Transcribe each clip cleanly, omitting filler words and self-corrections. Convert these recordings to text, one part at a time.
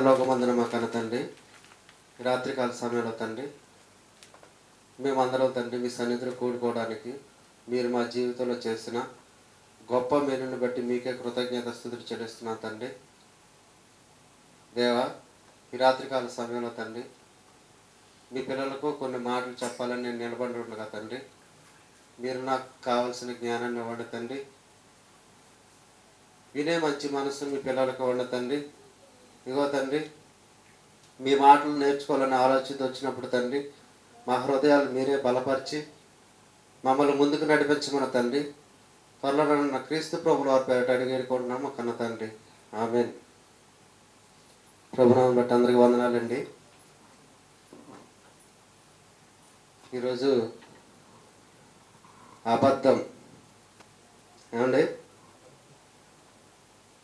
పరలోకమందున మా కన్న తండ్రి, రాత్రికాల సమయంలో తండ్రి మేమందరం తండ్రి మీ సన్నిధిలో కూడుకోవడానికి మీరు మా జీవితంలో చేసిన గొప్ప మేలుని బట్టి మీకే కృతజ్ఞత స్తుతులు చెల్లిస్తున్నాం తండ్రి. దేవా, ఈ రాత్రికాల సమయంలో తండ్రి మీ పిల్లలకు కొన్ని మాటలు చెప్పాలని నేను నిలబడి ఉండగా తండ్రి మీరు నాకు కావాల్సిన జ్ఞానాన్ని ఇవ్వండి తండ్రి. వినే మంచి మనసు మీ పిల్లలకు ఇవ్వండి తండ్రి. ఇగో తండ్రి, మీ మాటలు నేర్చుకోవాలని ఆలోచన వచ్చినప్పుడు తండ్రి మా హృదయాలు మీరే బలపరిచి మమ్మల్ని ముందుకు నడిపించమన్న తండ్రి. త్వరలో నా క్రీస్తు ప్రభుల వారి పేరిట అడిగేడుకుంటున్నాము కన్న తండ్రి. ఆమేన్. ప్రభునామం బట్టి అందరికీ వందనాలండి. ఈరోజు అబద్ధం ఏమండి,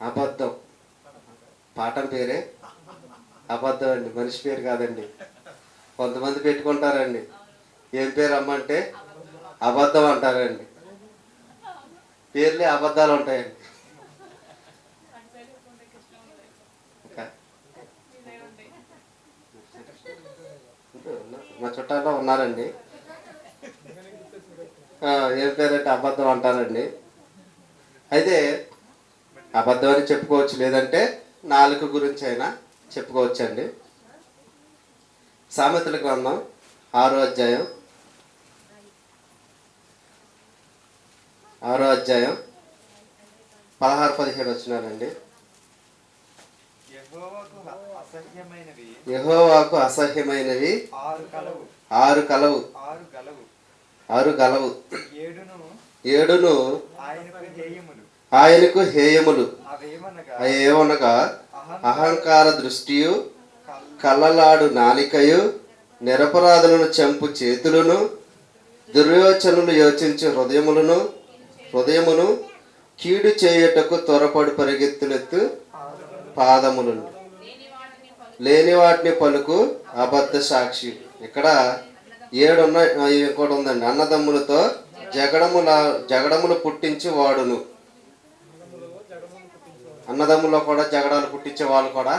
అబద్ధం పాఠం పేరే అబద్ధం అండి, మనిషి పేరు కాదండి. కొంతమంది పెట్టుకుంటారండి, ఏం పేరు అమ్మంటే అబద్ధం అంటారండి. పేర్లే అబద్ధాలు ఉంటాయండి. మా చుట్టాల్లో ఉన్నారండి, ఏం పేరంటే అబద్ధం అంటారండి. అయితే అబద్ధం అని చెప్పుకోవచ్చు, లేదంటే నాలుక గురించి అయినా చెప్పుకోవచ్చండి. సామెతల గ్రంథం 6వ అధ్యాయం 16-17 వచ్చినారండి. యెహోవాకు అసహ్యమైనవి ఆరు కలవు, ఏడును ఆయనకు హేయములు. ఏమనగా అహంకార దృష్టియు, కళ్ళలాడు నాలికయు, నిరపరాధులను చంపు చేతులను, దుర్యోచనలు యోచించు హృదయమును, కీడు చేయుటకు త్వరపడు పరిగెత్తులెత్తు పాదములను, లేని వాటిని పలుకు అబద్ధ సాక్షి. ఇక్కడ 7 ఉన్నాయి, ఇంకోటి ఉందండి. అన్నదమ్ములతో జగడములు పుట్టించి వాడును. అన్నదమ్ములో కూడా జగడాలు పుట్టించే వాళ్ళు కూడా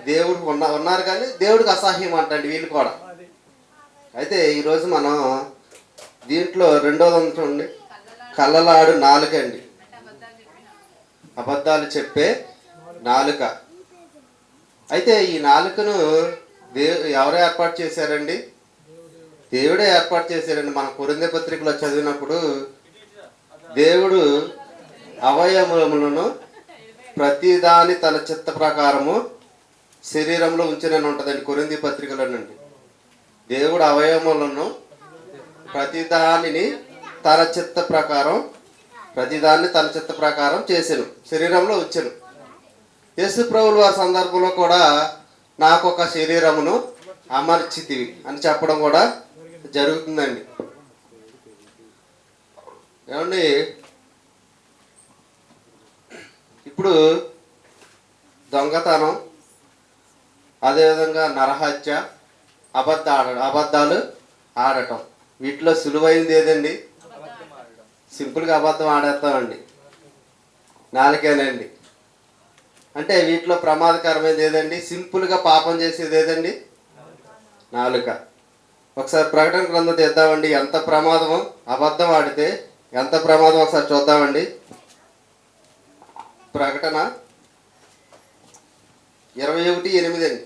దేవుడు ఉన్నారు, కానీ దేవుడికి అసహ్యం అంటండి వీళ్ళు కూడా. అయితే ఈరోజు మనం దీంట్లో రెండోది చూడండి, కళ్ళలాడు నాలుక అండి. అబద్ధాలు చెప్పే నాలుక. అయితే ఈ నాలుకను ఎవరు ఏర్పాటు చేశారండి? దేవుడే ఏర్పాటు చేశారండి. మన కొరింథీ పత్రికలో చదివినప్పుడు దేవుడు అవయవములను ప్రతిదాని తన చిత్త ప్రకారము శరీరంలో ఉంచినని ఉంటుందండి కొరింథీ పత్రికలోనండి. దేవుడు అవయవములను ప్రతిదానిని తన చిత్త ప్రకారం చేసెను, శరీరంలో ఉంచెను. యేసు ప్రభువు వారి సందర్భంలో కూడా నాకు ఒక శరీరమును అమర్చితివి అని చెప్పడం కూడా జరుగుతుందండి. ఏమండి, ఇప్పుడు దొంగతనం, అదేవిధంగా నరహత్య, అబద్ధాలు ఆడటం, వీటిలో సులువైంది ఏదండి? సింపుల్గా అబద్ధం ఆడేస్తామండి, నాలుకేనండి. అంటే వీటిలో ప్రమాదకరమైనది ఏదండి? సింపుల్గా పాపం చేసేది ఏదండి? నాలుక. ఒకసారి ప్రకటన గ్రంథం తెద్దామండి, ఎంత ప్రమాదమో అబద్ధం ఆడితే ఎంత ప్రమాదం ఒకసారి చూద్దామండి. ప్రకటన 21:8 అండి.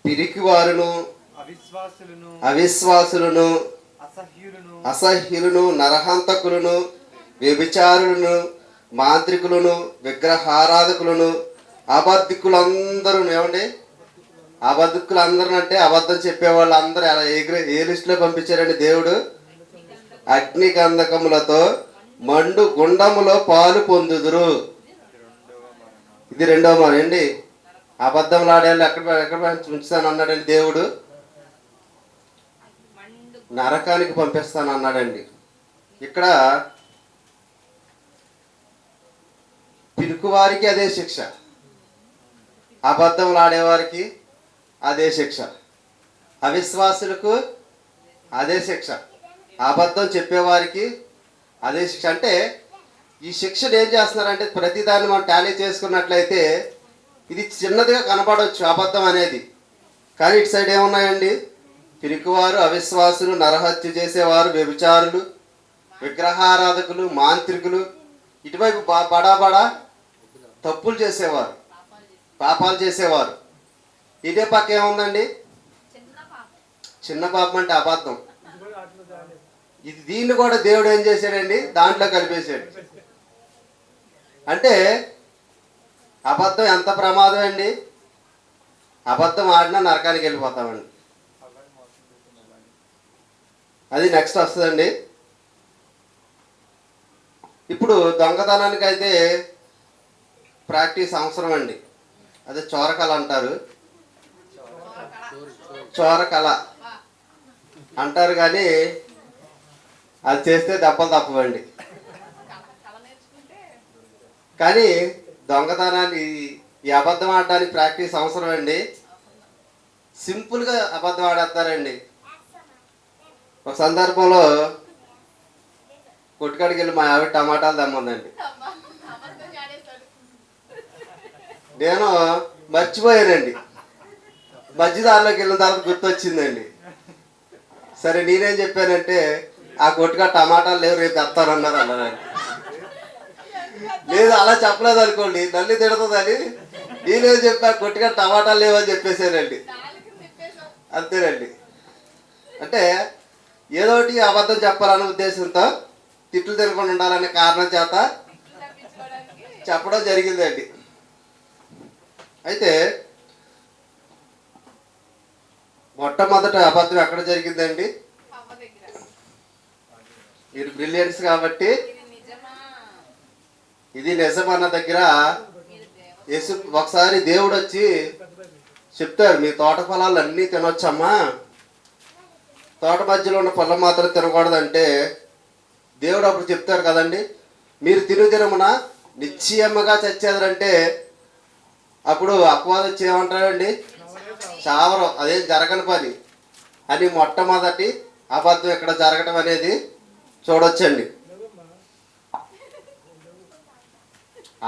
పిరికివారును అవిశ్వాసులను అసహ్యులను నరహంతకులను వ్యభిచారులను మాంత్రికులను విగ్రహారాధకులను అబద్ధికులందరూ. ఏమండి, అబద్ధికులందరూ అంటే అబద్ధం చెప్పేవాళ్ళు అందరూ ఏ లిస్టులో పంపించారండి? దేవుడు అగ్ని గంధకములతో మండు గుండములో పాలు పొందుదురు. ఇది 2వ మాట అండి. అబద్ధంలు ఆడేళ్ళు ఎక్కడ ఉంచుతాను అన్నాడండి దేవుడు? నరకానికి పంపిస్తాను అన్నాడండి. ఇక్కడ పిరుకువారికి అదే శిక్ష, అబద్ధంలు ఆడేవారికి అదే శిక్ష, అవిశ్వాసులకు అదే శిక్ష, అబద్ధం చెప్పేవారికి అదే శిక్ష. అంటే ఈ శిక్షను ఏం చేస్తున్నారంటే ప్రతిదాన్ని మనం టాలీ చేసుకున్నట్లయితే ఇది చిన్నదిగా కనపడవచ్చు అబద్ధం అనేది, కానీ ఇటు సైడ్ ఏమున్నాయండి? పిరికివారు, అవిశ్వాసులు, నరహత్య చేసేవారు, వ్యభిచారులు, విగ్రహారాధకులు, మాంత్రికులు, ఇటువైపు బడా తప్పులు చేసేవారు, పాపాలు చేసేవారు. ఇదే పక్క ఏముందండి? చిన్న పాపం అంటే అబద్ధం. దీన్ని కూడా దేవుడు ఏం చేశాడండి? దాంట్లో కలిపేశాడు. అంటే అబద్ధం ఎంత ప్రమాదం అండి. అబద్ధం ఆడినా నరకానికి వెళ్ళిపోతామండి. అది నెక్స్ట్ వస్తుందండి. ఇప్పుడు దొంగతనానికి అయితే ప్రాక్టీస్ అవసరం అండి. అదే చోరకళ అంటారు, చోరకళ అంటారు, కానీ అది చేస్తే దెబ్బలు తప్పవండి. కానీ దొంగతనాన్ని, ఈ అబద్ధం ఆడడానికి ప్రాక్టీస్ అవసరం అండి. సింపుల్గా అబద్ధం ఆడేస్తారండి. ఒక సందర్భంలో కొట్టుకాడికి వెళ్ళి మా ఆవిడ టమాటాలు తెమ్మందండి. నేను మర్చిపోయానండి. మధ్యదారిలోకి వెళ్ళిన తర్వాత గుర్తొచ్చిందండి. సరే నేనేం చెప్పానంటే, ఆ కొట్టుగా టమాటాలు లేవు, రేపు తెస్తానన్నారు అన్నానండి. లేదు అలా చెప్పలేదు అనుకోండి, నల్లి తిడుతుందని నేనేం చెప్పా, కొట్టుగా టమాటాలు లేవని చెప్పేసానండి. అంతేనండి. అంటే ఏదోటి అబద్ధం చెప్పాలనే ఉద్దేశంతో, తిట్లు తినకుండా ఉండాలనే కారణం చేత చెప్పడం జరిగిందండి. అయితే మొట్టమొదట అబద్ధం ఎక్కడ జరిగిందండి? మీరు బ్రిలియన్స్ కాబట్టి ఇది నిజమన్న దగ్గర ఒకసారి దేవుడు వచ్చి చెప్తారు, మీ తోట ఫలాలు అన్నీ తినొచ్చమ్మా, తోట మధ్యలో ఉన్న పళ్ళం మాత్రం తినకూడదంటే దేవుడు అప్పుడు చెప్తారు కదండి, మీరు తినుదినమున నిశ్చయముగా చచ్చేదంటే అప్పుడు అపవాదం వచ్చి ఏమంటాడండి? చావరం, అదేం జరగని పని అని మొట్టమొదటి అబద్ధం ఇక్కడ జరగడం అనేది చూడొచ్చండి.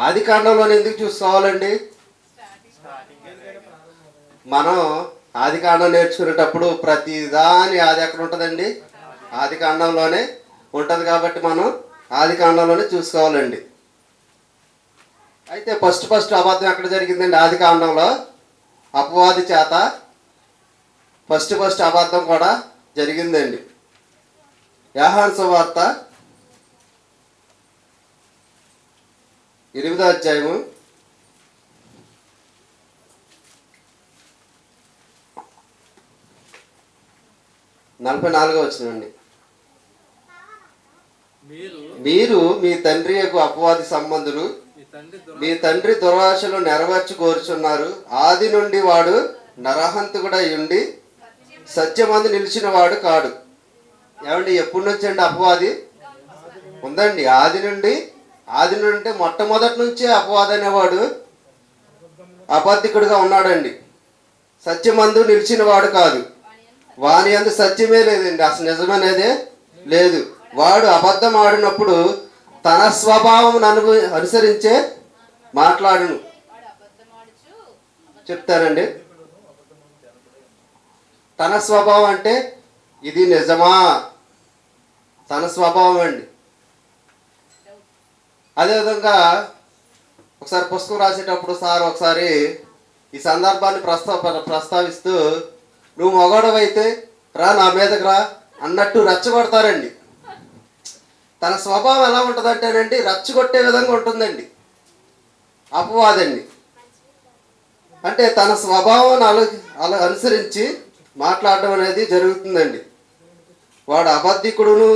ఆది కాండంలోనే ఎందుకు చూసుకోవాలండి? మనం ఆది కాండం నేర్చుకునేటప్పుడు ప్రతి దాని ఆది ఎక్కడ ఉంటుందండి? ఆది కాండంలోనే ఉంటుంది. కాబట్టి మనం ఆది కాండంలోనే చూసుకోవాలండి. అయితే ఫస్ట్ అబద్ధం ఎక్కడ జరిగిందండి? ఆది కాండంలో అపవాది చేత ఫస్ట్ అబద్ధం కూడా జరిగిందండి. యోహాను సువార్త 8వ అధ్యాయము 44వ వచనం. మీరు మీ తండ్రి యొక్క అపవాది సంబంధులు, మీ తండ్రి దురాశలు నెరవేర్చు కోరుచున్నారు. ఆది నుండి వాడు నరహంతకుడై ఉండి సత్యమందు నిలిచిన వాడు కాడు. ఏమండి, ఎప్పటి నుంచి అండి అపవాది ఉందండి? ఆది నుండి అంటే మొట్టమొదటి నుంచే అపవాది అనేవాడు అబద్ధికుడుగా ఉన్నాడండి. సత్యమందు నిలిచిన వాడు కాదు. వాని యందు సత్యమే లేదండి, అసలు నిజమనేదే లేదు. వాడు అబద్ధం ఆడినప్పుడు తన స్వభావం అనుసరించే మాట్లాడును. చెప్తానండి, తన స్వభావం అంటే ఇది నిజమా? తన స్వభావం అండి. అదేవిధంగా ఒకసారి పుస్తకం రాసేటప్పుడు సార్ ఒకసారి ఈ సందర్భాన్ని ప్రస్తావిస్తూ, నువ్వు మొగడవైతే రా, నా మీదకి రా అన్నట్టు రెచ్చగొడతారండి. తన స్వభావం ఎలా ఉంటుందంటేనండి, రెచ్చగొట్టే విధంగా ఉంటుందండి అపవాదండి. అంటే తన స్వభావాన్ని అలా అనుసరించి మాట్లాడడం అనేది జరుగుతుందండి. వాడు అబద్ధికుడును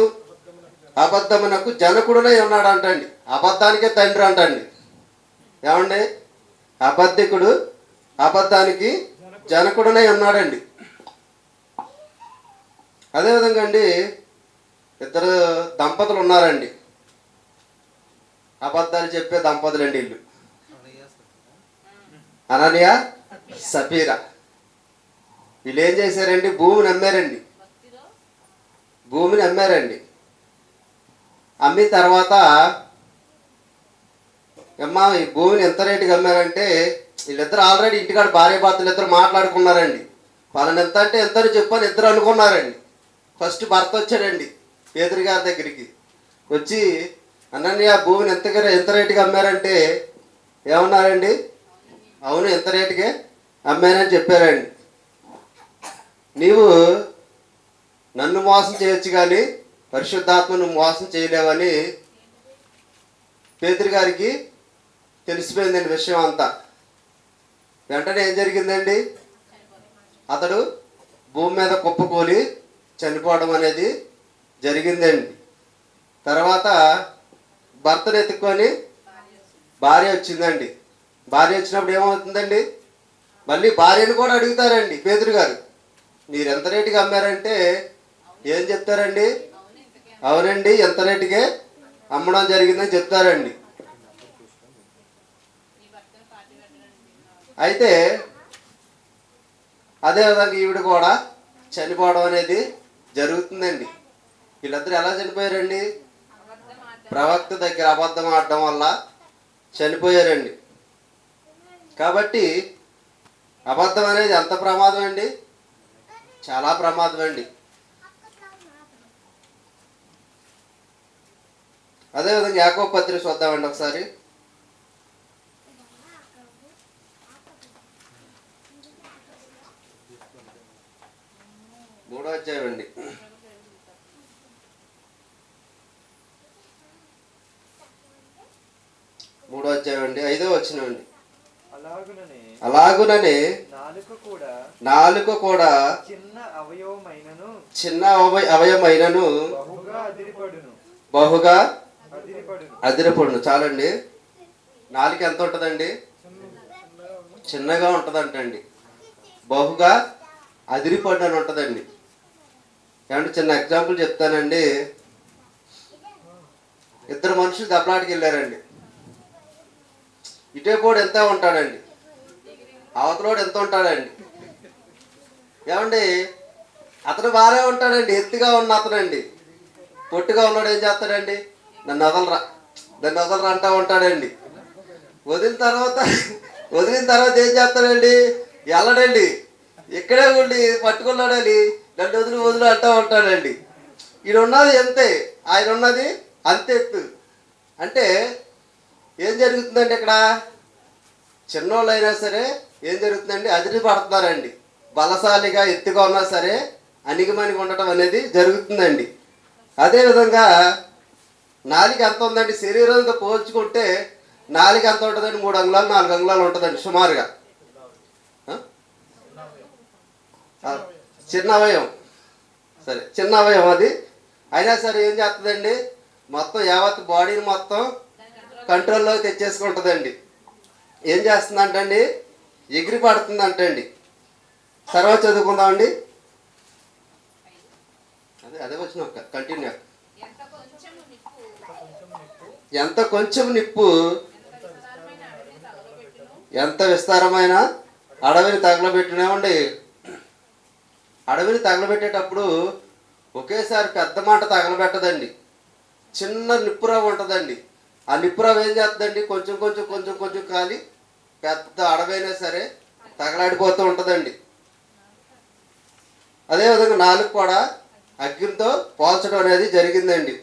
అబద్ధమునకు జనకుడునై ఉన్నాడు అంటండి. అబద్ధానికే తండ్రి అంటండి. ఏమండి, అబద్ధికుడు అబద్ధానికి జనకుడునై ఉన్నాడండి. అదేవిధంగా అండి, ఇద్దరు దంపతులు ఉన్నారండి, అబద్ధాలు చెప్పే దంపతులండి వీళ్ళు, అననీయ సఫీరా. వీళ్ళు ఏం చేశారండి? భూమిని అమ్మారండి. అమ్మిన తర్వాత అమ్మా ఈ భూమిని ఎంత రేటుకి అమ్మారంటే వీళ్ళిద్దరు ఆల్రెడీ ఇంటికాడ భార్య భర్తలు ఇద్దరు మాట్లాడుకున్నారండి. వాళ్ళని ఎంత అంటే ఎంత అని చెప్పని ఇద్దరు అనుకున్నారండి. ఫస్ట్ భర్త వచ్చాడండి పేదరి గారి దగ్గరికి వచ్చి, అనన్య భూమిని ఎంత రేటుకి అమ్మారంటే ఏమన్నారండి? అవును ఎంత రేటుకే అమ్మానని చెప్పారండి. నీవు నన్ను మోసం చేయొచ్చు కానీ పరిశుద్ధాత్మను మోసం చేయలేవని పేతురు గారికి తెలిసిపోయిందండి విషయం అంతా. వెంటనే ఏం జరిగిందండి? అతడు భూమి మీద కుప్పకూలి చనిపోవడం అనేది జరిగిందండి. తర్వాత భర్తను ఎత్తుక్కొని భార్య వచ్చిందండి. భార్య వచ్చినప్పుడు ఏమవుతుందండి? మళ్ళీ భార్యను కూడా అడుగుతారండి పేతురు గారు, మీరు ఎంత రేటుకి అమ్మారంటే ఏం చెప్తారండి? అవునండి ఎంత రేటుకే అమ్మడం జరిగిందని చెప్తారండి. అయితే అదేవిధంగా ఈవిడ కూడా చనిపోవడం అనేది జరుగుతుందండి. వీళ్ళిద్దరు ఎలా చనిపోయారండి? ప్రవక్త దగ్గర అబద్ధం ఆడడం వల్ల చనిపోయారండి. కాబట్టి అబద్ధం అనేది ఎంత ప్రమాదం అండి? చాలా ప్రమాదం అండి. అదేవిధంగా యాకోబు పత్రిక చూద్దామండి ఒకసారి. 3వ అధ్యాయం అండి. 3వ అధ్యాయం అండి 5వ వచనం అండి. అలాగుననే నాలుక కూడా చిన్న అవయమైనను బహుగా అదిరిపడును. చాలండి. నాలుక ఎంత ఉంటుందండి? చిన్నగా ఉంటుందంటండి. బహుగా అదిరిపడు అని ఉంటుందండి. ఏమంటే చిన్న ఎగ్జాంపుల్ చెప్తానండి. ఇద్దరు మనుషులు దెబ్బలాడికి వెళ్ళారండి. ఇటేపోడు ఎంత ఉంటాడండి, అవతలోడు ఎంత ఉంటాడండి. ఏమండి అతను బాగానే ఉంటాడండి, ఎత్తుగా ఉన్న అతనండి. పొట్టుగా ఉన్నాడు ఏం చేస్తాడండి? దాన్ని వదలరా అంటా ఉంటాడండి. వదిలిన తర్వాత ఏం చేస్తాడండి? వెళ్ళడండి, ఇక్కడే ఉండి పట్టుకున్నాడని నన్ను వదులు అంటా ఉంటాడండి. ఈయన ఉన్నది ఎంతే, ఆయన ఉన్నది అంతే ఎత్తు. అంటే ఏం జరుగుతుందండి ఇక్కడ? చిన్నోళ్ళు అయినా సరే ఏం జరుగుతుందండి? అదిరి పడుతున్నారండి. బలశాలిగా ఎత్తుగా ఉన్నా సరే అణిగిమణిగి ఉండటం అనేది జరుగుతుందండి. అదేవిధంగా నాలుక ఎంత ఉందండి? శరీరంతో పోల్చుకుంటే నాలుక ఎంత ఉంటుందండి? 3 అంగుళాలు 4 అంగుళాలు ఉంటుందండి సుమారుగా. చిన్న అవయవం, సరే చిన్న అవయవం అది. అయినా సరే ఏం చేస్తుందండి? మొత్తం యావత్ బాడీని మొత్తం కంట్రోల్లో తెచ్చేసుకుంటుందండి. ఏం చేస్తుందంటండి? ఎగిరి పడుతుందంటండి. తర్వాత చదువుకుందామండి. అదే వచ్చిన ఒక కంటిన్యూ. ఎంత కొంచెం నిప్పు ఎంత విస్తారమైన అడవిని తగలబెట్టినామండి. అడవిని తగలబెట్టేటప్పుడు ఒకేసారి పెద్ద మాట తగలబెట్టదండి. చిన్న నిప్పురవ్వ ఉంటుందండి. ఆ నిప్పురవ్వ ఏం చేస్తుందండి? కొంచెం కొంచెం కొంచెం కొంచెం కాలి పెద్ద అడవైనా సరే తగలాడిపోతూ ఉంటుందండి. అదేవిధంగా నాలుగు కూడా అగ్నితో పోల్చడం అనేది జరిగిందండి.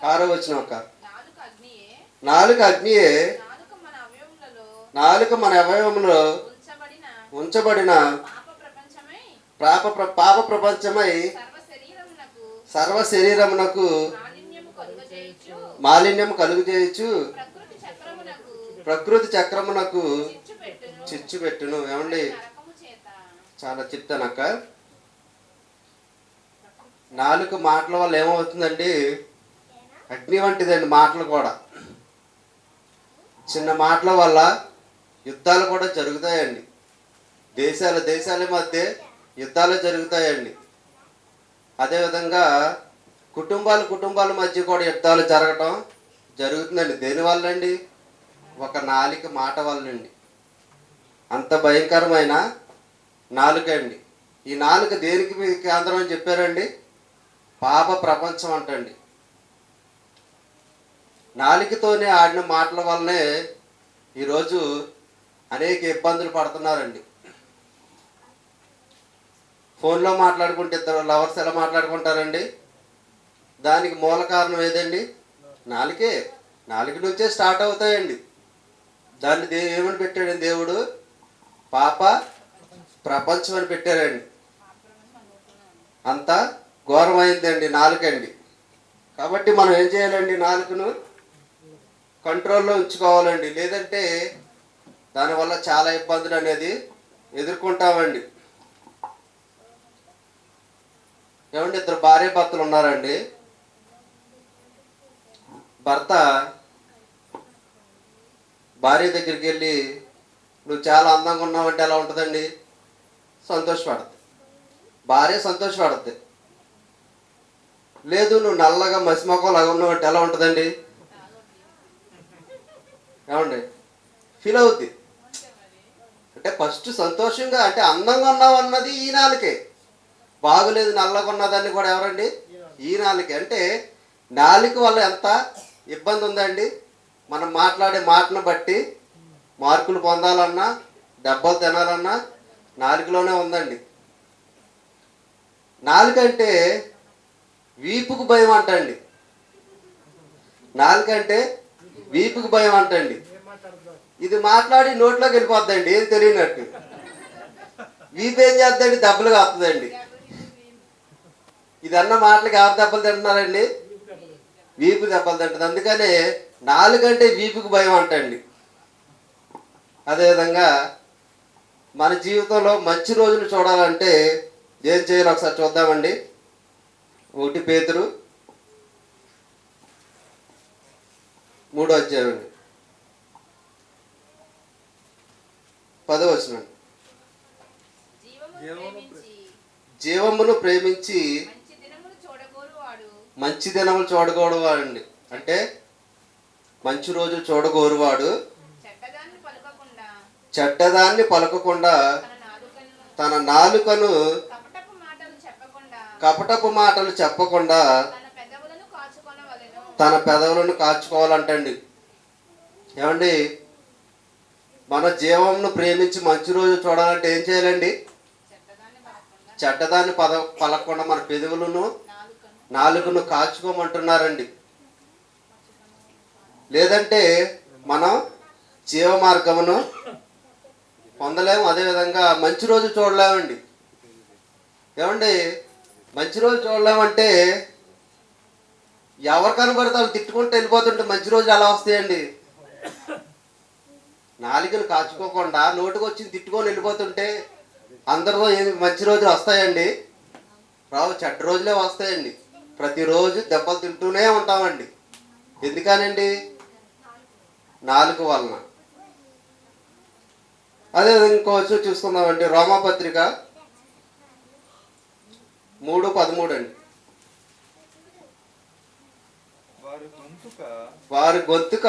6వ వచనం ఒక నాలుక అగ్నియే, నాలుక మన అవయవంలో ఉంచబడిన పాప ప్రపంచమై సర్వ శరీరమునకు మాలిన్యం కలుగు చేయొచ్చు, ప్రకృతి చక్రమునకు చిచ్చు పెట్టును. ఏమండి చాలా చెప్తానక్క. నాలుక మాటల వల్ల ఏమవుతుందండి? అగ్ని వంటిదండి మాటలు కూడా. చిన్న మాటల వల్ల యుద్ధాలు కూడా జరుగుతాయండి. దేశాల మధ్య యుద్ధాలు జరుగుతాయండి. అదేవిధంగా కుటుంబాల మధ్య కూడా యుద్ధాలు జరగటం జరుగుతుందండి. దేనివల్ల అండి? ఒక నాలుక మాట వల్లండి. అంత భయంకరమైన నాలుక అండి. ఈ నాలుక దేనికి కేంద్రం అని చెప్పారండి? పాప ప్రపంచం అంటండి. నాలుకతోనే ఆడిన మాటల వల్లనే ఈరోజు అనేక ఇబ్బందులు పడుతున్నారండి. ఫోన్లో మాట్లాడుకుంటే ఇద్దరు లవర్స్ ఎలా మాట్లాడుకుంటారండి? దానికి మూల కారణం ఏదండి? నాలుకే. నాలుక నుంచే స్టార్ట్ అవుతాయండి. దాన్ని ఏమని పెట్టాడండి దేవుడు? పాప ప్రపంచం అని పెట్టారండి. అంత ఘోరమైందండి నాలుకండి. కాబట్టి మనం ఏం చేయాలండి? నాలుకను కంట్రోల్లో ఉంచుకోవాలండి. లేదంటే దానివల్ల చాలా ఇబ్బందులు అనేది ఎదుర్కొంటామండి. ఏమంటే ఇద్దరు భార్య భర్తలు ఉన్నారండి. భర్త భార్య దగ్గరికి వెళ్ళి నువ్వు చాలా అందంగా ఉన్నావంటే ఎలా ఉంటుందండి? సంతోషపడుతుంది. భార్య సంతోషపడుతుంది. లేదు నువ్వు నల్లగా మసిమొక్కలాగా ఉన్నావంటే ఎలా ఉంటుందండి? ఏమండి ఫీల్ అవుద్ది. అంటే ఫస్ట్ సంతోషంగా అంటే అందంగా ఉన్నావు అన్నది ఈ నాలుకే. బాగులేదు నల్లగా ఉన్నదాన్ని కూడా ఎవరండి? ఈ నాలుకే. అంటే నాలుక వల్ల ఎంత ఇబ్బంది ఉందండి. మనం మాట్లాడే మాటను బట్టి మార్కులు పొందాలన్నా దెబ్బలు తినాలన్నా నాలుకలోనే ఉందండి. నాలుక అంటే వీపుకు భయం అంటండి. నాలుక అంటే వీపుకు భయం అంటండి. ఇది మాట్లాడి నోట్లోకి వెళ్ళిపోద్దండి ఏం తెలియనట్టు. వీపు ఏం చేద్దండి? దెబ్బలు కాస్తుందండి. ఇది అన్న మాటలకి ఎవరు దెబ్బలు తింటున్నారండి? వీపు దెబ్బలు తింటుంది. అందుకనే నాలుగంటే వీపుకు భయం అంటండి. అదేవిధంగా మన జీవితంలో మంచి రోజులు చూడాలంటే ఏం చేయాలి ఒకసారి చూద్దామండి. 1 పేతురు 3 10 జీవమును ప్రేమించి మంచి దినములు చూడగోరువాడు. అంటే మంచి రోజు చూడగోరువాడు చెడ్డదాన్ని పలకకుండా తన నాలుకను కపటపు మాటలు చెప్పకుండా తన పెదవులను కాచుకోవాలంటండి. ఏమండి మన జీవంను ప్రేమించి మంచి రోజు చూడాలంటే ఏం చేయాలండి? చెడ్డదాన్ని పలకకుండా మన పెదవులను నాలుకను కాచుకోమంటున్నారండి. లేదంటే మనం జీవ మార్గమును పొందలేము. అదేవిధంగా మంచి రోజు చూడలేమండి. ఏమండి మంచి రోజు చూడలేమంటే ఎవరు కనబడితే వాళ్ళు తిట్టుకుంటూ వెళ్ళిపోతుంటే మంచి రోజులు ఎలా వస్తాయండి? నాలుకను కాచుకోకుండా నోటుకు వచ్చి తిట్టుకొని వెళ్ళిపోతుంటే అందరితో ఏమి మంచి రోజులు వస్తాయండి? రావు. చెడ్డ రోజులే వస్తాయండి. ప్రతిరోజు దెబ్బలు తింటూనే ఉంటామండి. ఎందుకనండి? నాలుక వలన. అదే ఇంకోవచ్చు చూసుకుందామండి. రోమాపత్రిక 3:13 అండి. వారి గొంతుక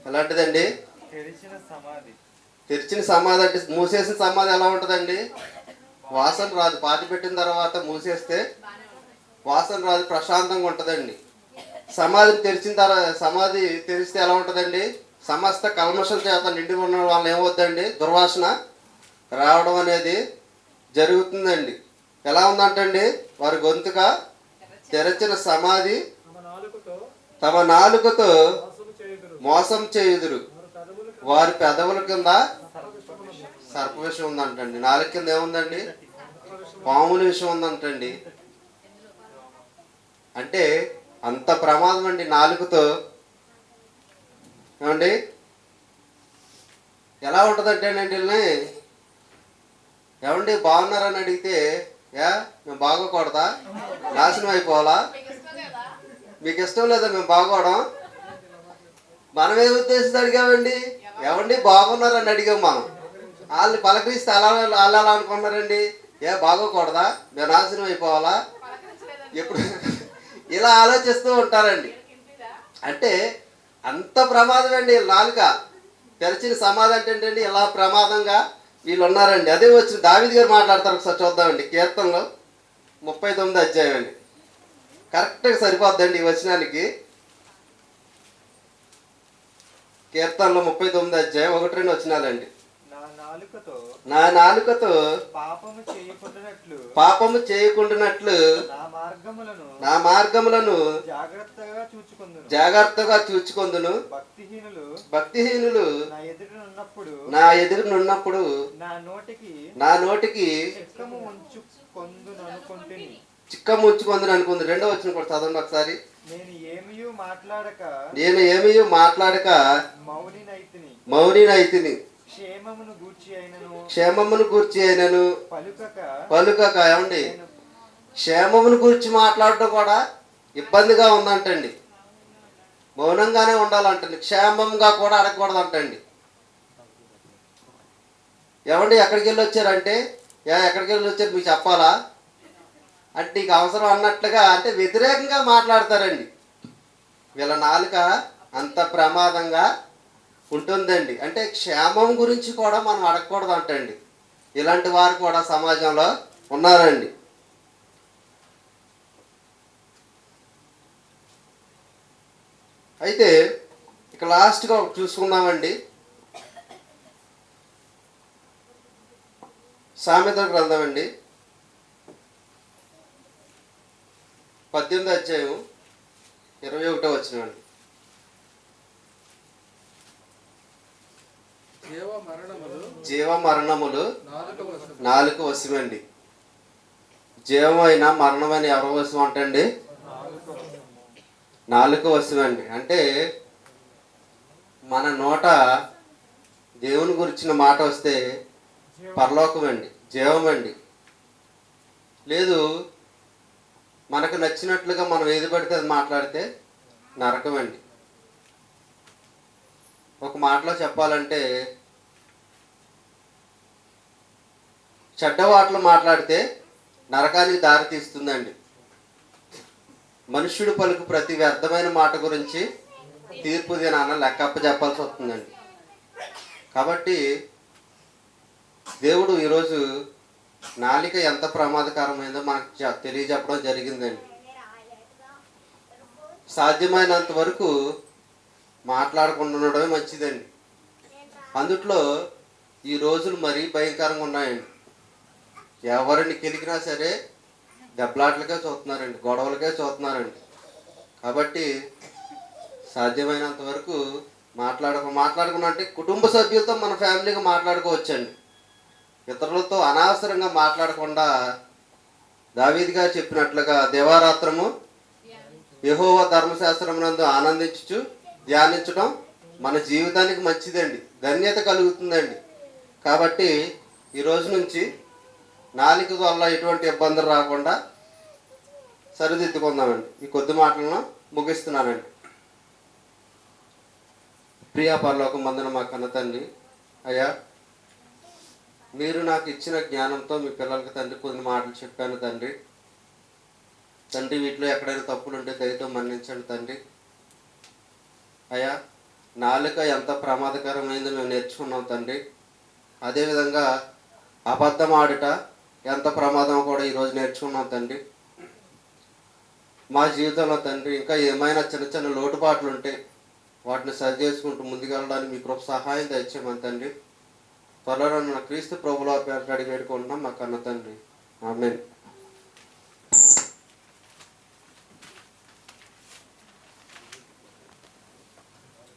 ఎలాంటిదండి? తెరిచిన సమాధి అంటే మూసేసిన సమాధి ఎలా ఉంటుందండి? వాసన రాదు. పాతి పెట్టిన తర్వాత మూసేస్తే వాసన రాదు, ప్రశాంతంగా ఉంటుందండి. సమాధి తెరిస్తే ఎలా ఉంటుందండి? సమస్త కల్మషం చేత నిండి ఉన్న వాళ్ళు ఏమవుద్దండి? దుర్వాసన రావడం అనేది జరుగుతుందండి. ఎలా ఉందంటండి? వారి గొంతుక తెరచిన సమాధి తమ నాలుకతో మోసం చేయుదురు. వారి పెదవుల కింద సర్ప విషయం ఉందంటండి. నాలుక కింద ఏముందండి? పాముల విషయం ఉందంటండి. అంటే అంత ప్రమాదం అండి నాలుకతో. ఏమండి ఎలా ఉంటుందంటేనండి ఏమండి బాగున్నారని అడిగితే మేము బాగోకూడదా? నాశనం అయిపోవాలా? మీకు ఇష్టం లేదా మేము బాగోవడం? మనం ఏ ఉద్దేశంతో అడిగామండి? ఏమండి బాగున్నారని అడిగాం మనం. వాళ్ళని పలకరిస్తే అలా అలా అనుకున్నారండి. బాగోకూడదా? మేము నాశనం అయిపోవాలా? ఎప్పుడు ఇలా ఆలోచిస్తూ ఉంటారండి. అంటే అంత ప్రమాదం అండి నాలుక. తెరిచిన సమాధి అంటే ఇలా ప్రమాదంగా వీళ్ళు ఉన్నారండి. అదే వచ్చిన దావీదు గారు మాట్లాడతారు. ఒకసారి చూద్దామండి. కీర్తనలో 39 అధ్యాయం అండి. కరెక్ట్గా సరిపోద్దండి ఈ వచనానికి. కీర్తనలు 39 అధ్యాయం 1-2 వచనాలండి. నా నాలుకతో పాపము చేయకుండానట్లు నా మార్గములను జాగ్రత్తగా చూచుకొందును. భక్తిహీనులు నా ఎదురునున్నప్పుడు నా నోటికి చిక్కము ఉంచుకొందును అనుకుంది. 2వ వచనం కూడా చదవండి ఒకసారి. నేను ఏమీ మాట్లాడక మౌనినైతిని. క్షేమమును గూర్చి అయినను పలుకక. ఏమండి, క్షేమమును గూర్చి మాట్లాడటం కూడా ఇబ్బందిగా ఉందంటండి. మౌనంగానే ఉండాలంటండి. క్షేమంగా కూడా అడగకూడదు అంటండి. ఏమండి, ఎక్కడికి వెళ్ళి వచ్చారంటే, ఎక్కడికి వెళ్ళి వచ్చారు మీకు చెప్పాలా అంటే నీకు అవసరం అన్నట్లుగా, అంటే వ్యతిరేకంగా మాట్లాడతారండి. వీళ్ళ నాలుక అంత ప్రమాదంగా ఉంటుందండి. అంటే క్షేమం గురించి కూడా మనం అడగకూడదు అంటండి. ఇలాంటి వారు కూడా సమాజంలో ఉన్నారండి. అయితే ఇక లాస్ట్గా చూసుకుందామండి. సామెతల గ్రంథం అండి, 18వ అధ్యాయం 21వ వచనం అండి. జీవ మరణములు నాలుక వశమండి. జీవమైన మరణమైన ఎవరి వశం అంటండి? నాలుక వశమండి. అంటే మన నోట దేవుని గురించిన మాట వస్తే పరలోకం అండి, జీవమండి. లేదు మనకు నచ్చినట్లుగా మనం ఏది పడితే అది మాట్లాడితే నరకం అండి. ఒక మాటలో చెప్పాలంటే, చెడ్డ మాటలు మాట్లాడితే నరకానికి దారి తీస్తుందండి. మనుష్యుడు పలుకు ప్రతి వ్యర్థమైన మాట గురించి తీర్పు దినాన లెక్కప్ప చెప్పాల్సి వస్తుందండి. కాబట్టి దేవుడు ఈరోజు నాలిక ఎంత ప్రమాదకరమైందో మనకు తెలియజెప్పడం జరిగిందండి. సాధ్యమైనంత వరకు మాట్లాడకుండా ఉండడమే మంచిదండి. అందుట్లో ఈ రోజులు మరీ భయంకరంగా ఉన్నాయండి. ఎవరిని కెలికినా సరే దెబ్బలాట్లకే చూస్తున్నారండి, గొడవలకే చూస్తున్నారండి. కాబట్టి సాధ్యమైనంత వరకు మాట్లాడకుండా అంటే కుటుంబ సభ్యులతో మన ఫ్యామిలీగా మాట్లాడుకోవచ్చండి. ఇతరులతో అనవసరంగా మాట్లాడకుండా దావీదు గారు చెప్పినట్లుగా దివారాత్రము యెహోవా ధర్మశాస్త్రమునందు ఆనందించుచు ధ్యానించడం మన జీవితానికి మంచిదండి, ధన్యత కలుగుతుందండి. కాబట్టి ఈ రోజు నుంచి నాలుక వల్ల ఎటువంటి ఇబ్బందులు రాకుండా సరిదిద్దుకుందామండి. ఈ కొద్ది మాటలను ముగిస్తున్నానండి. ప్రియా పరలోకమందున మా కన్న తండ్రి, అయ్యా మీరు నాకు ఇచ్చిన జ్ఞానంతో మీ పిల్లలకి తండ్రి కొన్ని మాటలు చెప్పాను తండ్రి. వీటిలో ఎక్కడైనా తప్పులు ఉంటే దయతో మన్నించండి తండ్రి. అయ్యా నాలుక ఎంత ప్రమాదకరమైందో మేము నేర్చుకున్నాం తండ్రి. అదేవిధంగా అబద్ధం ఆడుట ఎంత ప్రమాదం కూడా ఈరోజు నేర్చుకున్నాం తండ్రి. మా జీవితంలో తండ్రి ఇంకా ఏమైనా చిన్న చిన్న లోటుపాట్లు ఉంటే వాటిని సరి చేసుకుంటూ ముందుకెళ్ళడానికి మీ కృప సహాయం దయచేయమని తండ్రి. త్వరలో క్రీస్తు ప్రభువుల పేరు అడిగి వేడుకుంటున్నాం మా కన్న తండ్రి. ఆమేన్.